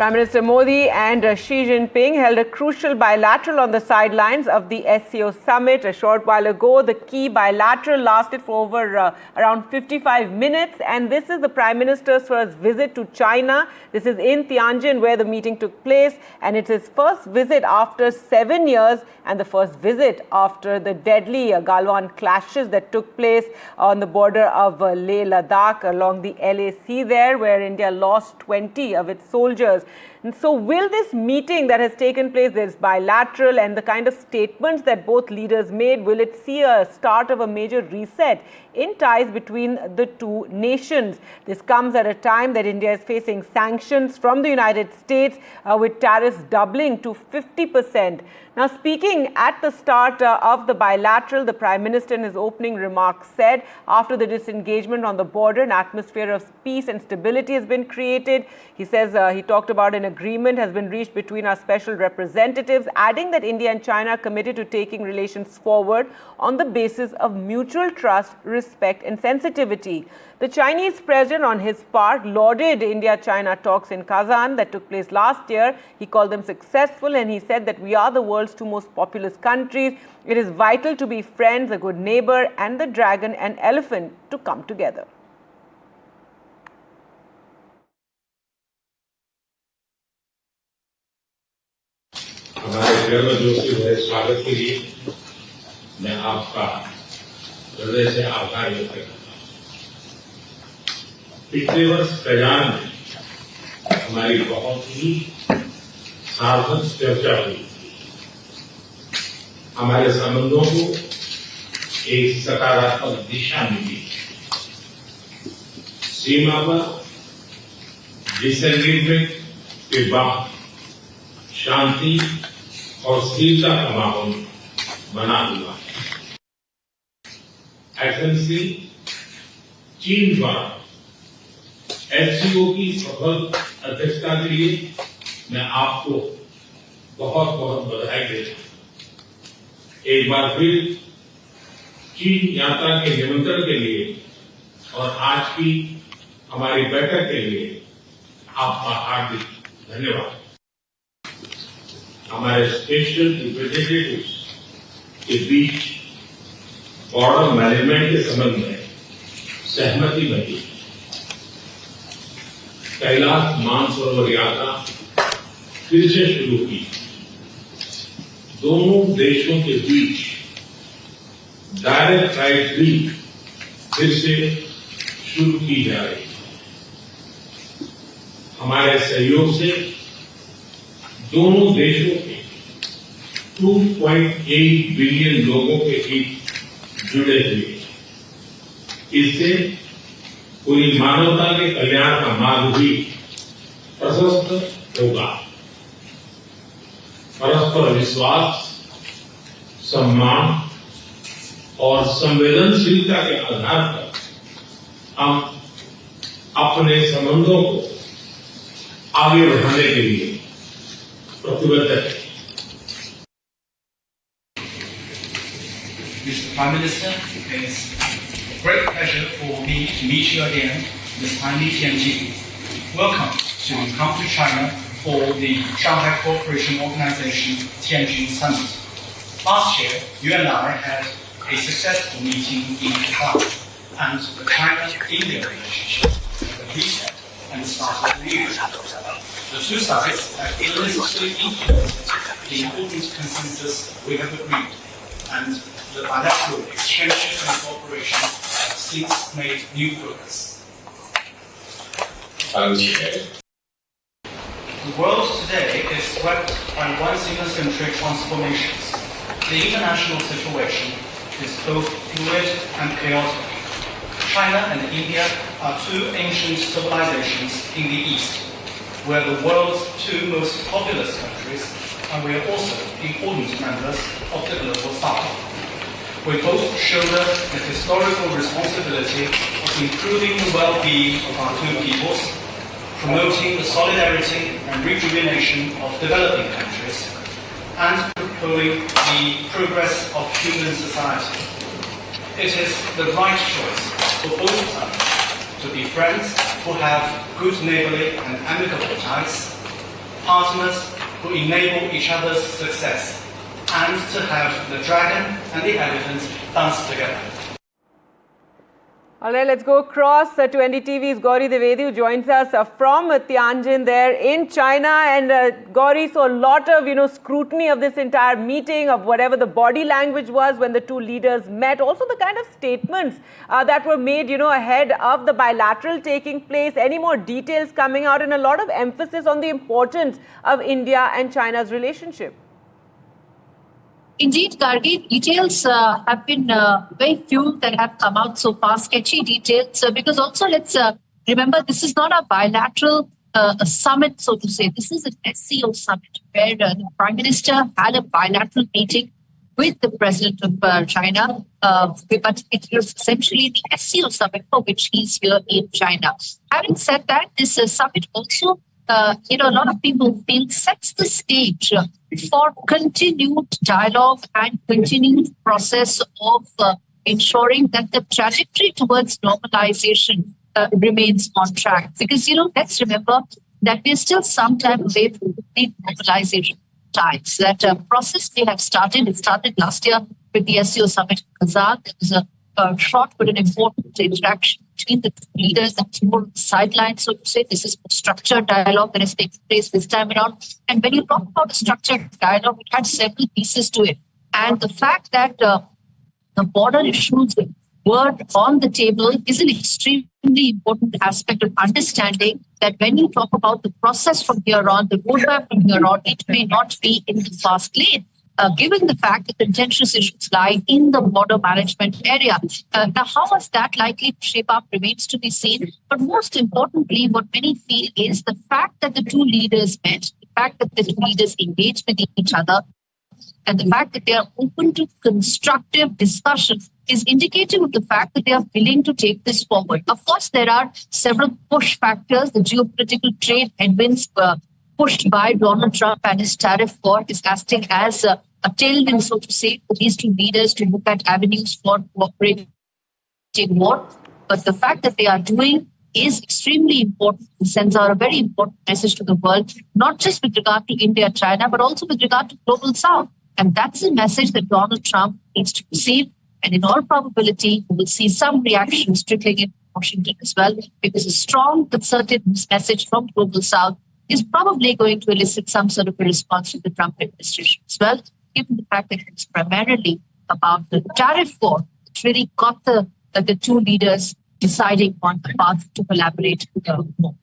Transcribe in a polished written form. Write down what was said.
Prime Minister Modi and Xi Jinping held a crucial bilateral on the sidelines of the SCO summit a short while ago. The key bilateral lasted for over around 55 minutes, and this is the Prime Minister's first visit to China. This is in Tianjin where the meeting took place, and it's his first visit after 7 years and the first visit after the deadly Galwan clashes that took place on the border of Leh Ladakh along the LAC there, where India lost 20 of its soldiers. And so will this meeting that has taken place, this bilateral, and the kind of statements that both leaders made, will it see a start of a major reset in ties between the two nations? This comes at a time that India is facing sanctions from the United States with tariffs doubling to 50%. Now, speaking at the start of the bilateral, the Prime Minister in his opening remarks said after the disengagement on the border, an atmosphere of peace and stability has been created. He says he talked about an agreement has been reached between our special representatives, adding that India and China are committed to taking relations forward on the basis of mutual trust, respect and sensitivity. The Chinese president, on his part, lauded India-China talks in Kazan that took place last year. He called them successful, and he said that we are the world's two most populous countries. It is vital to be friends, a good neighbor, and the dragon and elephant to come together. हमारे गर्मजोशी भरे स्वागत के लिए मैं आपका हृदय से आभार व्यक्त करता हूं। पिछले वर्ष कजान में हमारी बहुत ही सार्थक चर्चा हुई। हमारे संबंधों को एक सकारात्मक दिशा मिली। सीमा पर डिसएंगेजमेंट के बाद शांति और स्थिरता का माहौल बना हुआ है। एफएमसी चीन द्वारा एससीओ की सफल अध्यक्षता के लिए मैं आपको बहुत बहुत बधाई देता हूं। एक बार फिर चीन यात्रा के निमंत्रण के लिए और आज की हमारी बैठक के लिए आपका हार्दिक धन्यवाद। हमारे स्पेशल रिप्रेजेंटेटिव्स के बीच बॉर्डर मैनेजमेंट के संबंध में सहमति बनी। कैलाश मानसरोवर यात्रा फिर से शुरू की। दोनों देशों के बीच डायरेक्ट फ्लाइट भी फिर से शुरू की जा रही है। हमारे सहयोग से दोनों देशों के 2.8 बिलियन लोगों के हित जुड़े हुए। इससे पूरी मानवता के कल्याण का मार्ग भी प्रशस्त होगा। परस्पर विश्वास, सम्मान और संवेदनशीलता के आधार पर हम अपने संबंधों को आगे बढ़ाने के लिए प्रतिबद्ध। Mr. Prime Minister, it's a great pleasure for me to meet you again, this time in Tianjin. Welcome to come to China for the Shanghai Cooperation Organization Tianjin Summit. Last year, you and I had a successful meeting in Kazan, and the China-India relationship had reset and started anew. The two sides have illicitly implemented the important consensus we have agreed, and the bilateral exchanges and cooperation have since made new progress. The world today is swept by once-in-a-century transformations. The international situation is both fluid and chaotic. China and India are two ancient civilizations in the East. We are the world's two most populous countries, and we are also important members of the global South. We both shoulder the historical responsibility of improving the well-being of our two peoples, promoting the solidarity and rejuvenation of developing countries, and propelling the progress of human society. It is the right choice for both sides to be friends who have good neighborly and amicable ties, partners who enable each other's success, and to have the dragon and the elephant dance together. All right, let's go across to NDTV's Gauri Dwivedi, who joins us from Tianjin there in China. And Gauri, so a lot of, scrutiny of this entire meeting, of whatever the body language was when the two leaders met. Also the kind of statements that were made, ahead of the bilateral taking place. Any more details coming out, and a lot of emphasis on the importance of India and China's relationship? Indeed, Gargi, details have been very few that have come out so far, sketchy details, because also let's remember this is not a bilateral summit, so to say. This is an SCO summit where the Prime Minister had a bilateral meeting with the President of China, but it was essentially the SCO summit for which he's here in China. Having said that, this summit also a lot of people feel sets the stage for continued dialogue and continued process of ensuring that the trajectory towards normalization remains on track. Because, let's remember that we're still some time away from complete normalization times. That process they have started. It started last year with the SCO summit in Kazan. There was a short but an important interaction between the two leaders and more sidelines, so to say. This is a structured dialogue that has taken place this time around. And when you talk about a structured dialogue, it had several pieces to it. And the fact that the border issues were on the table is an extremely important aspect of understanding that when you talk about the process from here on, the roadmap from here on, it may not be in the fast lane. Given the fact that contentious issues lie in the border management area. Now, how is that likely to shape up remains to be seen. But most importantly, what many feel is the fact that the two leaders met, the fact that the two leaders engaged with each other, and the fact that they are open to constructive discussion is indicative of the fact that they are willing to take this forward. Of course, there are several push factors. The geopolitical trade headwinds pushed by Donald Trump and his tariff war is acting as a tailwind, so to say, for these two leaders to look at avenues for cooperating more. But the fact that they are doing is extremely important. It sends out a very important message to the world, not just with regard to India, China, but also with regard to Global South. And that's a message that Donald Trump needs to receive. And in all probability, we will see some reactions trickling in Washington as well, because a strong, concerted message from Global South is probably going to elicit some sort of a response from the Trump administration as well, given the fact that it's primarily about the tariff war. It really got the two leaders deciding on the path to collaborate more.